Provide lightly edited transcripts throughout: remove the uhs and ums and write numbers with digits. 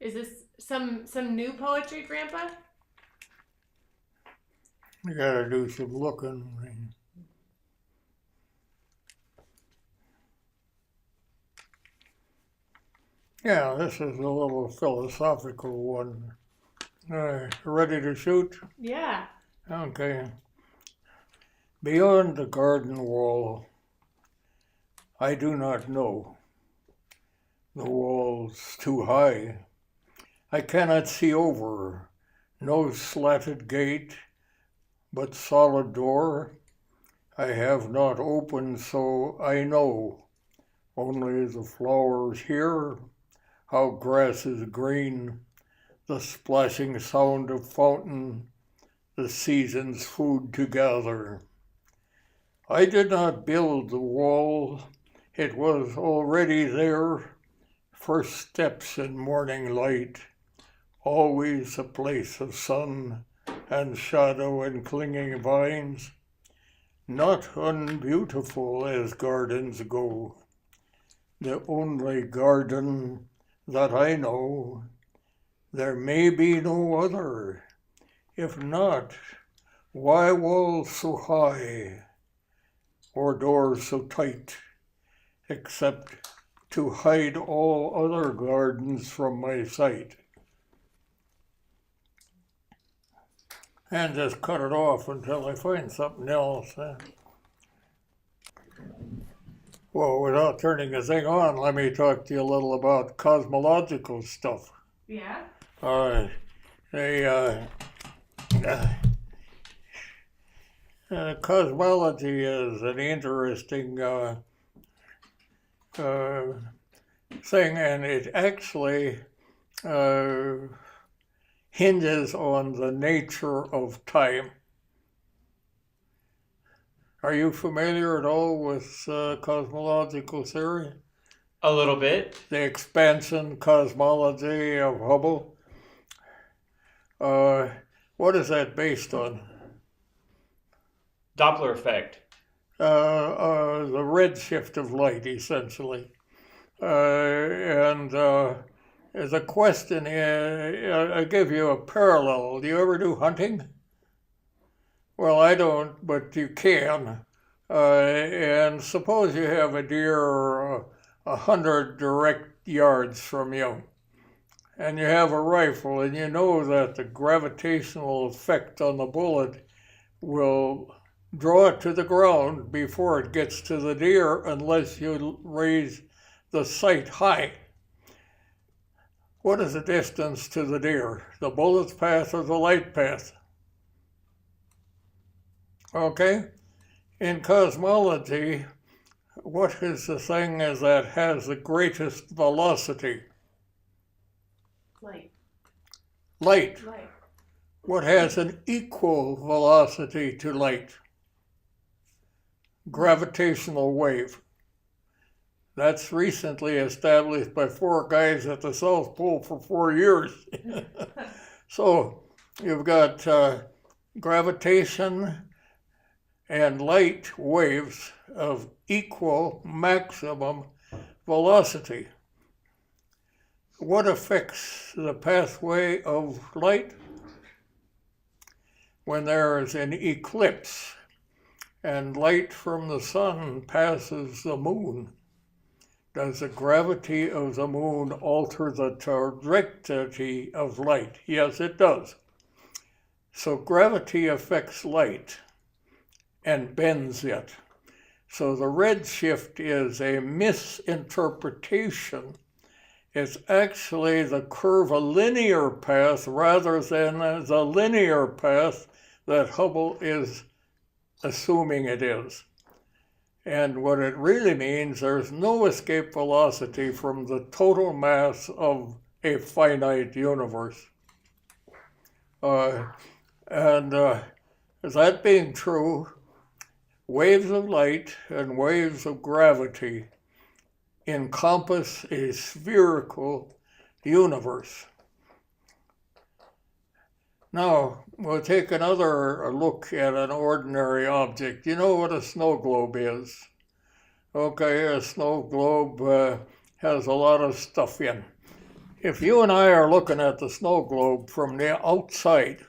Is this some new poetry, Grandpa? You gotta do some looking. Yeah, this is a little philosophical one. Ready to shoot? Yeah. Okay. Beyond the garden wall, I do not know. The wall's too high. I cannot see over. No slatted gate, but solid door. I have not opened, so I know. Only the flowers here, how grass is green, the splashing sound of fountain, the season's food to gather. I did not build the wall, it was already there. First steps in morning light, always a place of sun and shadow and clinging vines, not unbeautiful as gardens go. The only garden that I know, there may be no other. If not, why walls so high or doors so tight, except to hide all other gardens from my sight? And just cut it off until I find something else. Well, without turning the thing on, let me talk to you a little about cosmological stuff. Yeah. The cosmology is an interesting thing, and it actually hinges on the nature of time. Are you familiar at all with cosmological theory? A little bit. The expansion cosmology of Hubble? What is that based on? Doppler effect. The redshift of light, essentially. And the question is, I give you a parallel. Do you ever do hunting? Well, I don't, but you can. And suppose you have a deer 100 direct yards from you, and you have a rifle, and you know that the gravitational effect on the bullet will draw it to the ground before it gets to the deer unless you raise the sight high. What is the distance to the deer? The bullet's path or the light path? Okay? In cosmology, what is the thing that has the greatest velocity? Light. Light. Light. What has an equal velocity to light? Gravitational wave. That's recently established by 4 guys at the South Pole for 4 years. So you've got gravitation and light waves of equal maximum velocity. What affects the pathway of light? When there is an eclipse and light from the sun passes the moon, does the gravity of the moon alter the trajectory of light? Yes, it does. So gravity affects light and bends it. So the redshift is a misinterpretation. It's actually the curvilinear path rather than the linear path that Hubble is assuming it is. And what it really means, there's no escape velocity from the total mass of a finite universe. That being true, waves of light and waves of gravity encompass a spherical universe. Now, we'll take another look at an ordinary object. You know what a snow globe is? Okay, a snow globe has a lot of stuff in. if you and I are looking at the snow globe from the outside,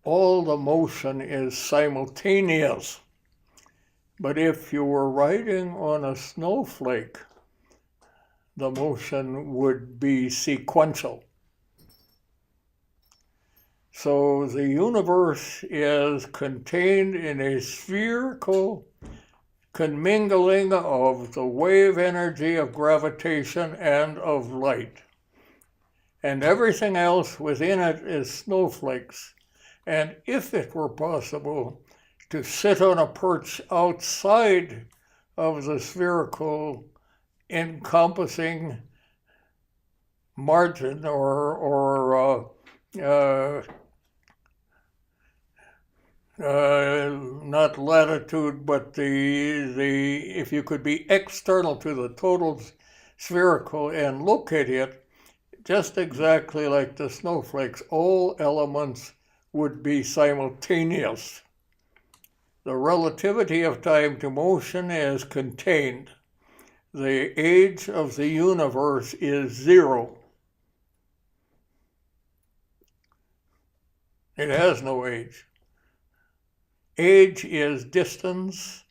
all the motion is simultaneous. But if you were riding on a snowflake, the motion would be sequential. So the universe is contained in a spherical commingling of the wave energy of gravitation and of light. And everything else within it is snowflakes. And if it were possible to sit on a perch outside of the spherical encompassing margin or not latitude, but the if you could be external to the total spherical and look at it just exactly like the snowflakes, all elements would be simultaneous. The relativity of time to motion is contained. The age of the universe is 0. It has no age. Age is distance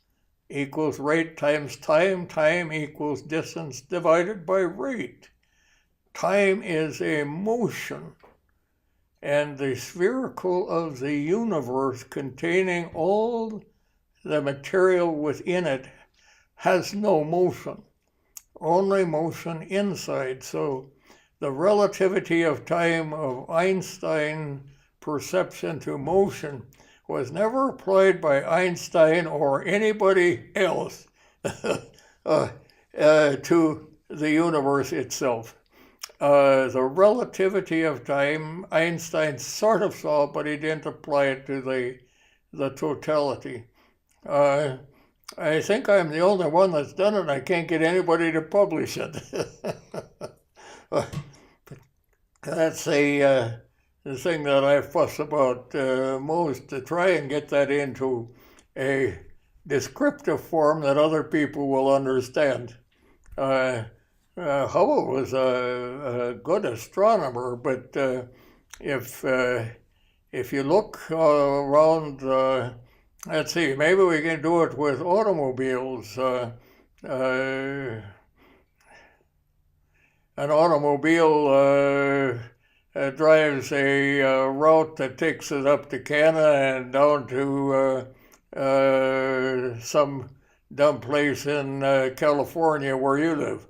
equals rate times time. Time equals distance divided by rate. Time is a motion. And the spherical of the universe containing all the material within it has no motion, only motion inside. So the relativity of time of Einstein perception to motion was never applied by Einstein or anybody else to the universe itself. The relativity of time, Einstein sort of saw, but he didn't apply it to the totality. I think I'm the only one that's done it. I can't get anybody to publish it. That's the thing that I fuss about most, to try and get that into a descriptive form that other people will understand. Hubble was a good astronomer, but if you look around, let's see, maybe we can do it with automobiles. An automobile drives a route that takes it up to Canada and down to some dumb place in California where you live.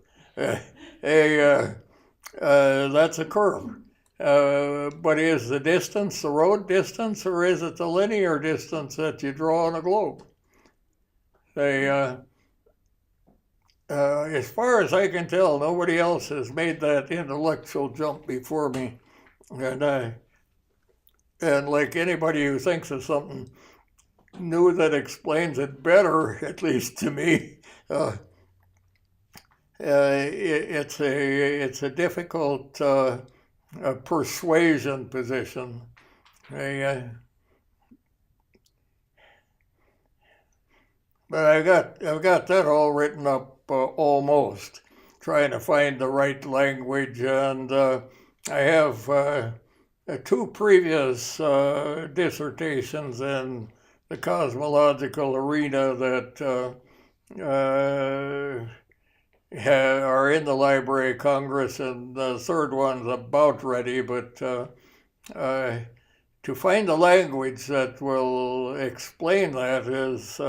That's a curve. But is the distance the road distance, or is it the linear distance that you draw on a globe? As far as I can tell, nobody else has made that intellectual jump before me. And like anybody who thinks of something new that explains it better, at least to me, it's a difficult persuasion position. But I've got that all written up almost, trying to find the right language, and I have 2 previous dissertations in the cosmological arena that are in the Library of Congress, and the 3rd one's about ready, but to find the language that will explain that is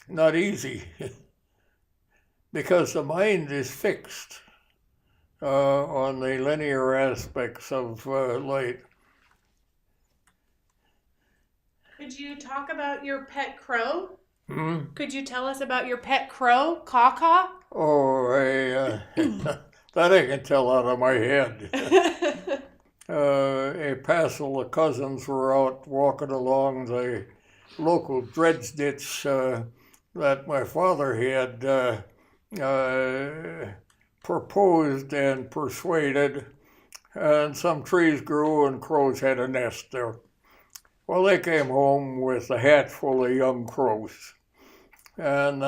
not easy, because the mind is fixed on the linear aspects of light. Could you talk about your pet crow? Hmm? Could you tell us about your pet crow, Caw-Caw? Oh, that I can tell out of my head. A passel of cousins were out walking along the local dredge ditch that my father had proposed and persuaded, and some trees grew and crows had a nest there. Well, they came home with a hat full of young crows, and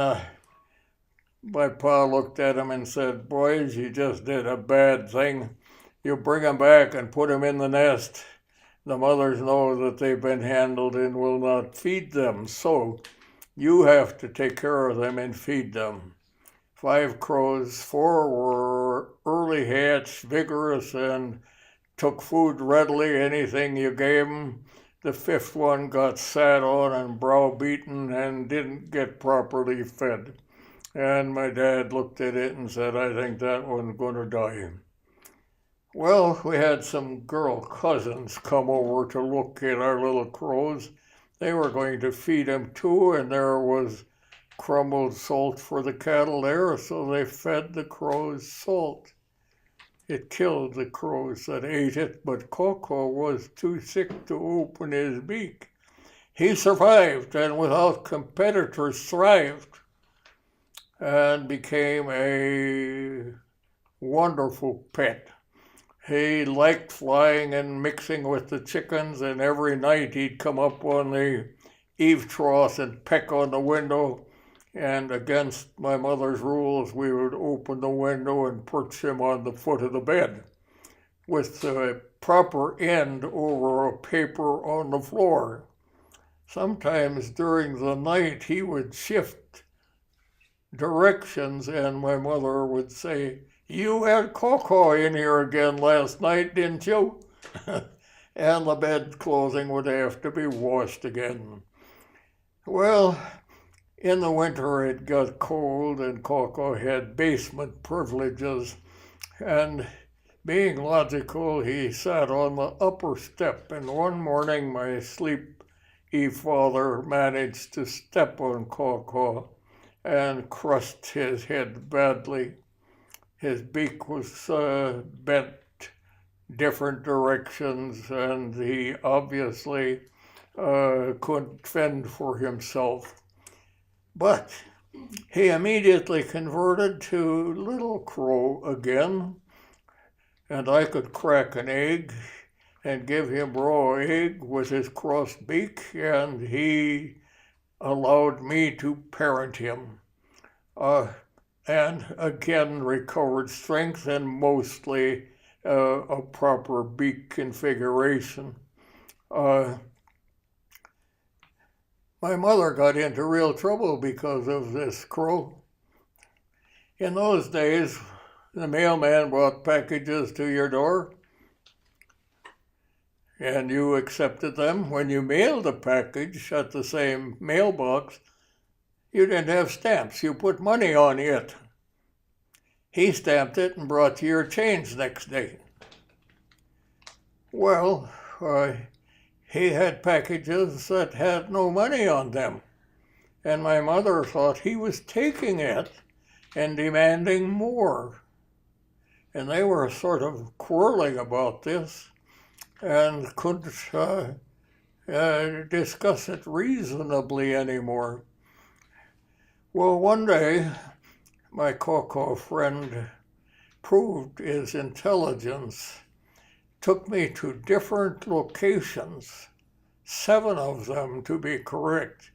My pa looked at him and said, "Boys, you just did a bad thing. You bring 'em back and put 'em in the nest. The mothers know that they've been handled and will not feed them, so you have to take care of them and feed them." 5 crows, 4 were early hatched, vigorous, and took food readily, anything you gave 'em. The 5th one got sat on and browbeaten and didn't get properly fed. And my dad looked at it and said, "I think that one's going to die." Well, we had some girl cousins come over to look at our little crows. They were going to feed them too, and there was crumbled salt for the cattle there, so they fed the crows salt. It killed the crows that ate it, but Coco was too sick to open his beak. He survived, and without competitors thrived, and became a wonderful pet. He liked flying and mixing with the chickens, and every night he'd come up on the eave trough and peck on the window. And against my mother's rules, we would open the window and perch him on the foot of the bed with the proper end over a paper on the floor. Sometimes during the night, he would shift directions, and my mother would say, "You had Coco in here again last night, didn't you?" And the bed clothing would have to be washed again. Well, in the winter it got cold, and Coco had basement privileges, and being logical, he sat on the upper step, and one morning my sleepy father managed to step on Coco and crushed his head badly. His beak was bent different directions, and he obviously couldn't fend for himself. But he immediately converted to Little Crow again, and I could crack an egg and give him raw egg with his crossed beak, and he allowed me to parent him. And again recovered strength and mostly a proper beak configuration. My mother got into real trouble because of this crow. In those days, the mailman brought packages to your door, and you accepted them. When you mailed a package at the same mailbox, you didn't have stamps. You put money on it. He stamped it and brought you your change next day. Well, he had packages that had no money on them, and my mother thought he was taking it and demanding more. And they were sort of quarreling about this and couldn't discuss it reasonably anymore. Well, one day, my Coco friend proved his intelligence, took me to different locations, 7 of them to be correct,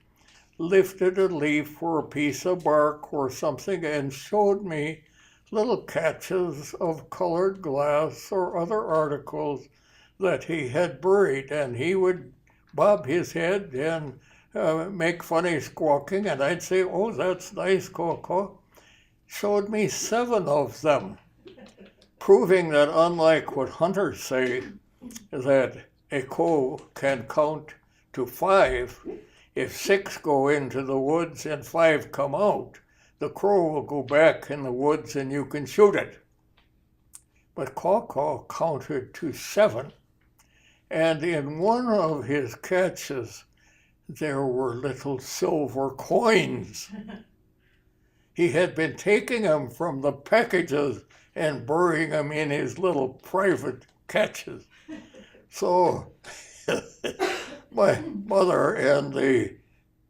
lifted a leaf or a piece of bark or something and showed me little catches of colored glass or other articles that he had buried, and he would bob his head and make funny squawking, and I'd say, "Oh, that's nice, Coco." Showed me 7 of them, proving that unlike what hunters say, that a crow can count to 5, if 6 go into the woods and 5 come out, the crow will go back in the woods and you can shoot it. But Coco counted to 7, and in one of his catches, there were little silver coins. He had been taking them from the packages and burying them in his little private catches. So my mother and the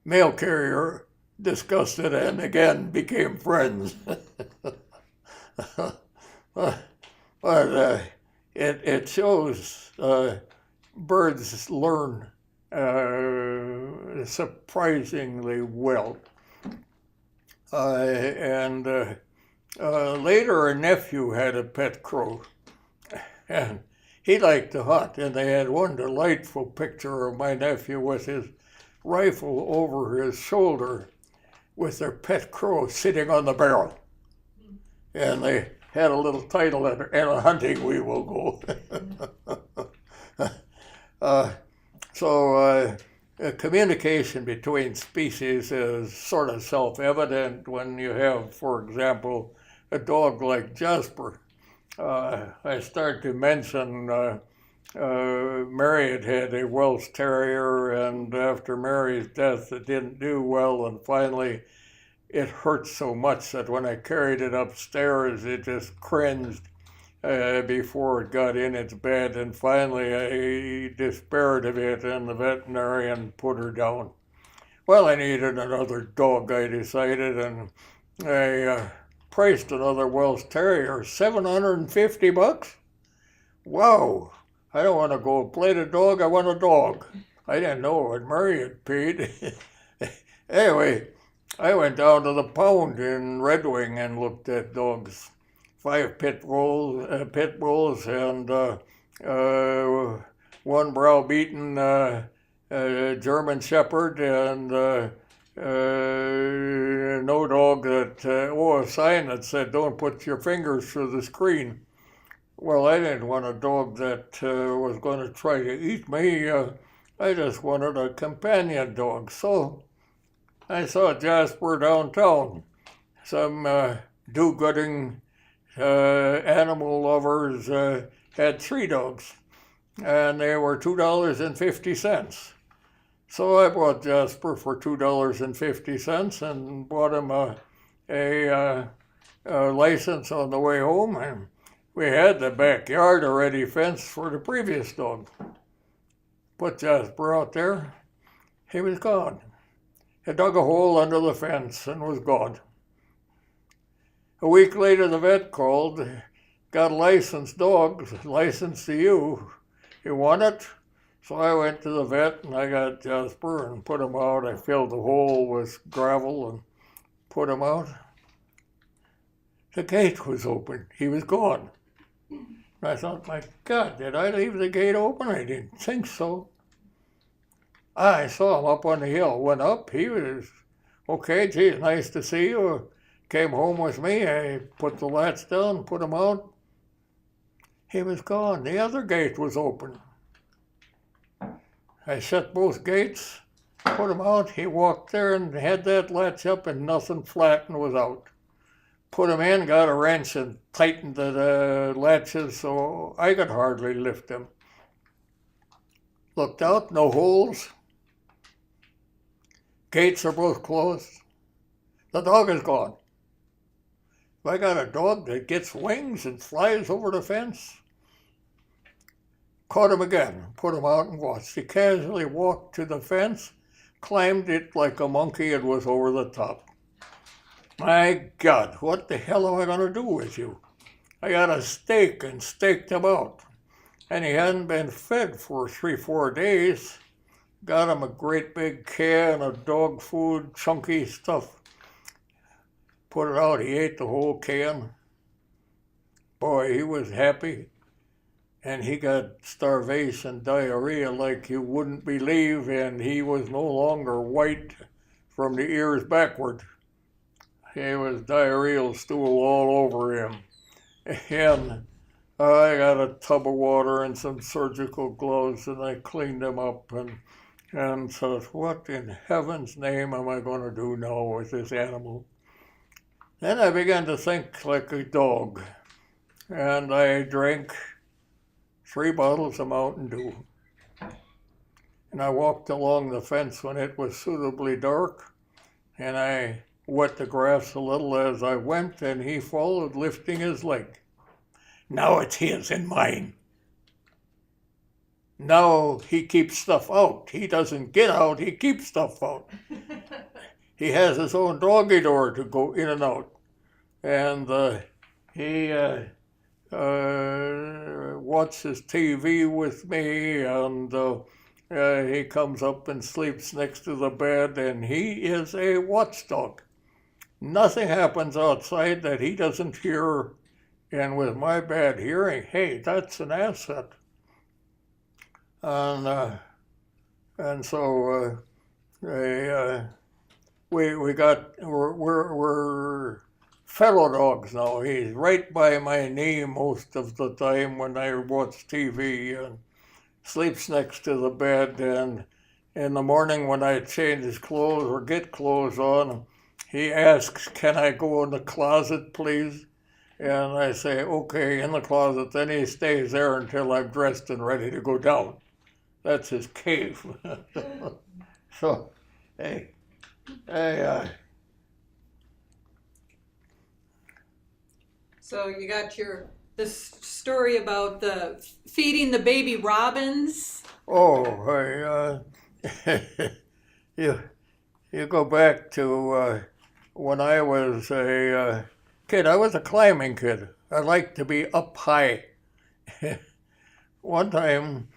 mail carrier discussed it and again became friends. But it shows birds learn surprisingly well. And later, a nephew had a pet crow, and he liked to hunt. And they had one delightful picture of my nephew with his rifle over his shoulder, with their pet crow sitting on the barrel. And they had a little title, "And a hunting we will go." Communication between species is sort of self-evident when you have, for example, a dog like Jasper. I start to mention Mary had a Welsh Terrier, and after Mary's death, it didn't do well, and finally it hurt so much that when I carried it upstairs, it just cringed before it got in its bed, and finally I despaired of it, and the veterinarian put her down. Well, I needed another dog, I decided, and I priced another Welsh Terrier, $750. Wow! I don't want to go play the dog, I want a dog. I didn't know what Mary had paid. Anyway, I went down to the pound in Red Wing and looked at dogs. 5 pit bulls, and one browbeaten German Shepherd, and no dog that, a sign that said, "Don't put your fingers through the screen." Well, I didn't want a dog that was going to try to eat me. I just wanted a companion dog. So I saw Jasper downtown. Some do-gooding animal lovers had 3 dogs, and they were $2.50. So I bought Jasper for $2.50 and bought him a license on the way home, and we had the backyard already fenced for the previous dog. Put Jasper out there, he was gone. He dug a hole under the fence and was gone. A week later, the vet called, "Got a licensed dog, licensed to you. You want it?" So I went to the vet and I got Jasper and put him out. I filled the hole with gravel and put him out. The gate was open. He was gone. I thought, my God, did I leave the gate open? I didn't think so. I saw him up on the hill. Went up. He was, "Okay, gee, nice to see you." Came home with me. I put the latch down, put him out. He was gone. The other gate was open. I shut both gates, put him out. He walked there and had that latch up and nothing flat and was out. Put him in, got a wrench and tightened the latches so I could hardly lift him. Looked out, no holes. Gates are both closed. The dog is gone. If I got a dog that gets wings and flies over the fence, caught him again, put him out and watched. He casually walked to the fence, climbed it like a monkey and was over the top. My God, what the hell am I going to do with you? I got a stake and staked him out. And he hadn't been fed for 3-4 days. Got him a great big can of dog food, chunky stuff. Put it out, he ate the whole can. Boy, he was happy. And he got starvation, diarrhea like you wouldn't believe, and he was no longer white from the ears backward. He was diarrheal stool all over him. And I got a tub of water and some surgical gloves, and I cleaned him up and thought, what in heaven's name am I going to do now with this animal? Then I began to think like a dog, and I drank 3 bottles of Mountain Dew. And I walked along the fence when it was suitably dark, and I wet the grass a little as I went, and he followed, lifting his leg. Now it's his and mine. Now he keeps stuff out. He doesn't get out, he keeps stuff out. He has his own doggy door to go in and out. And he watches TV with me, and he comes up and sleeps next to the bed, and he is a watchdog. nothing happens outside that he doesn't hear. And with my bad hearing, hey, that's an asset. And so we're fellow dogs now. He's right by my knee most of the time when I watch TV, and sleeps next to the bed. And in the morning when I change his clothes or get clothes on, he asks, "Can I go in the closet, please?" And I say, "Okay, in the closet." Then he stays there until I'm dressed and ready to go down. That's his cave. So, hey, So you got this story about the feeding the baby robins. you go back to when I was a kid. I was a climbing kid. I liked to be up high. One time,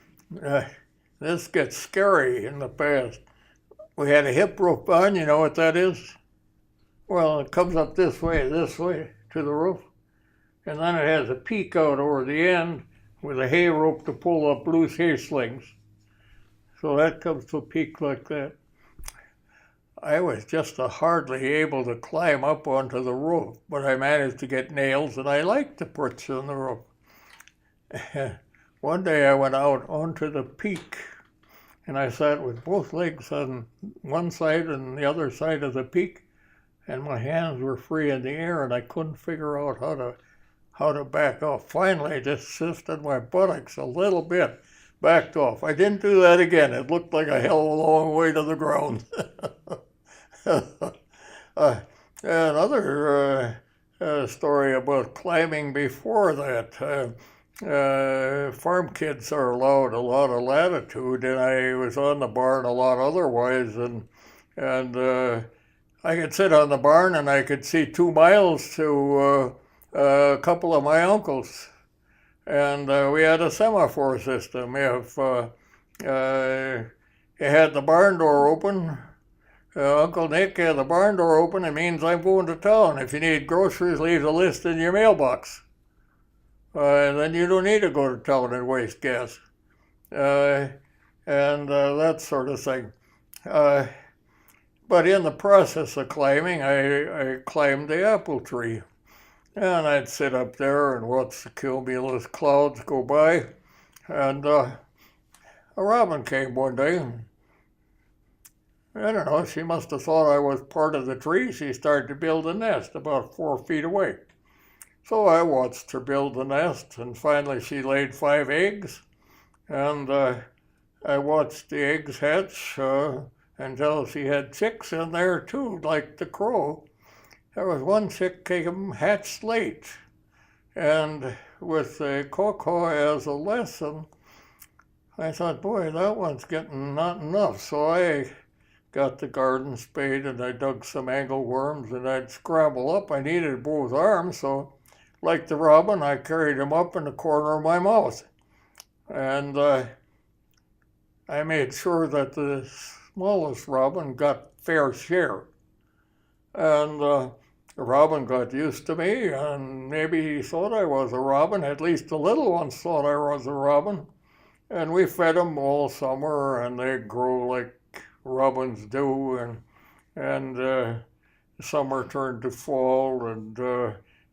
this gets scary in the past. We had a hip rope on. You know what that is? Well, it comes up this way to the roof. And then it has a peak out over the end with a hay rope to pull up loose hay slings. So that comes to a peak like that. I was just hardly able to climb up onto the roof, but I managed to get nails, and I liked to perch on the roof. One day I went out onto the peak, and I sat with both legs on one side and the other side of the peak, and my hands were free in the air, and I couldn't figure out how to back off. Finally, I just shifted my buttocks a little bit, backed off. I didn't do that again. It looked like a hell of a long way to the ground. Another story about climbing before that. Farm kids are allowed a lot of latitude, and I was on the barn a lot otherwise, and I could sit on the barn and I could see 2 miles to a couple of my uncles, and we had a semaphore system. If you had the barn door open, Uncle Nick had the barn door open, it means I'm going to town. If you need groceries, leave a list in your mailbox. Then you don't need to go to town and waste gas. And that sort of thing. But in the process of climbing, I climbed the apple tree. And I'd sit up there and watch the cumulus clouds go by. And a robin came one day. I don't know, she must have thought I was part of the tree. She started to build a nest about 4 feet away. So I watched her build the nest, and finally she laid 5 eggs. And I watched the eggs hatch until she had chicks in there too, like the crow. There was one chick came hatched late, and with the cocoa as a lesson, I thought, boy, that one's getting not enough. So I got the garden spade and I dug some angleworms, and I'd scramble up. I needed both arms, so like the robin, I carried him up in the corner of my mouth. And I made sure that the smallest robin got fair share. And the robin got used to me, and maybe he thought I was a robin. At least the little ones thought I was a robin. And we fed them all summer, and they grow like robins do. And summer turned to fall, and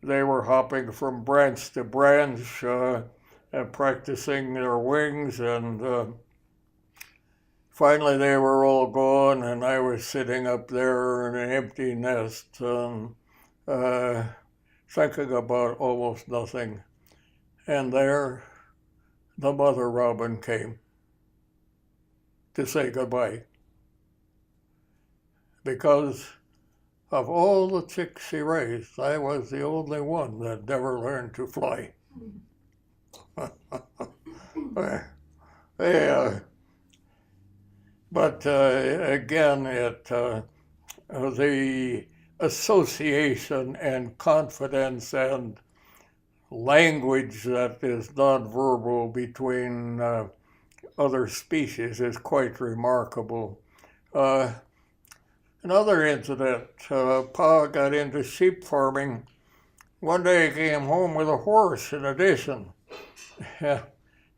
they were hopping from branch to branch and practicing their wings. And finally they were all gone, and I was sitting up there in an empty nest, thinking about almost nothing. And there the mother robin came to say goodbye. Because of all the chicks she raised, I was the only one that never learned to fly. Yeah. But again, the association and confidence and language that is nonverbal between other species is quite remarkable. Another incident, Pa got into sheep farming. One day he came home with a horse in addition. Had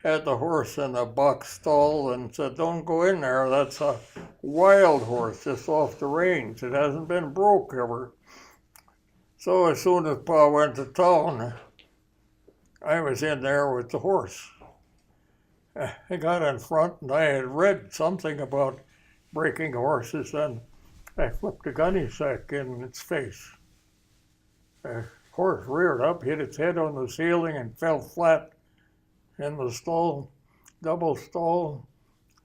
the horse in a box stall and said, "Don't go in there, that's a wild horse just off the range. It hasn't been broke ever." So as soon as Pa went to town, I was in there with the horse. I got in front and I had read something about breaking horses, and I flipped a gunny sack in its face. The horse reared up, hit its head on the ceiling, and fell flat in the stall, double stall,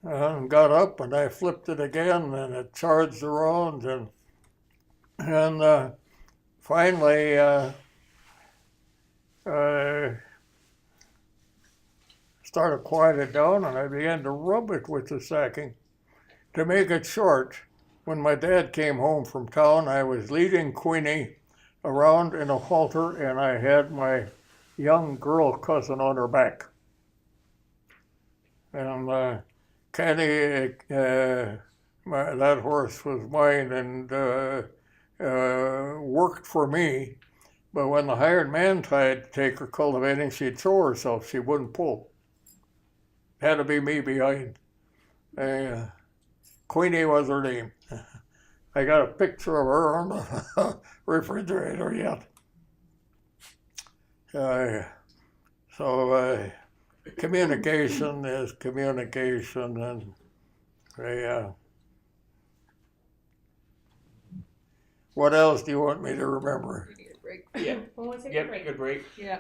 and got up, and I flipped it again, and it charged around, and finally started quieted down, and I began to rub it with the sacking. To make it short, when my dad came home from town, I was leading Queenie around in a halter, and I had my young girl cousin on her back. And Kenny, that horse was mine and worked for me, but when the hired man tried to take her cultivating, she'd throw herself, she wouldn't pull. Had to be me behind. Queenie was her name. I got a picture of her on the refrigerator yet. So communication is communication, and what else do you want me to remember? Yeah. Well, let's take a Yep. break. Good break. Yeah.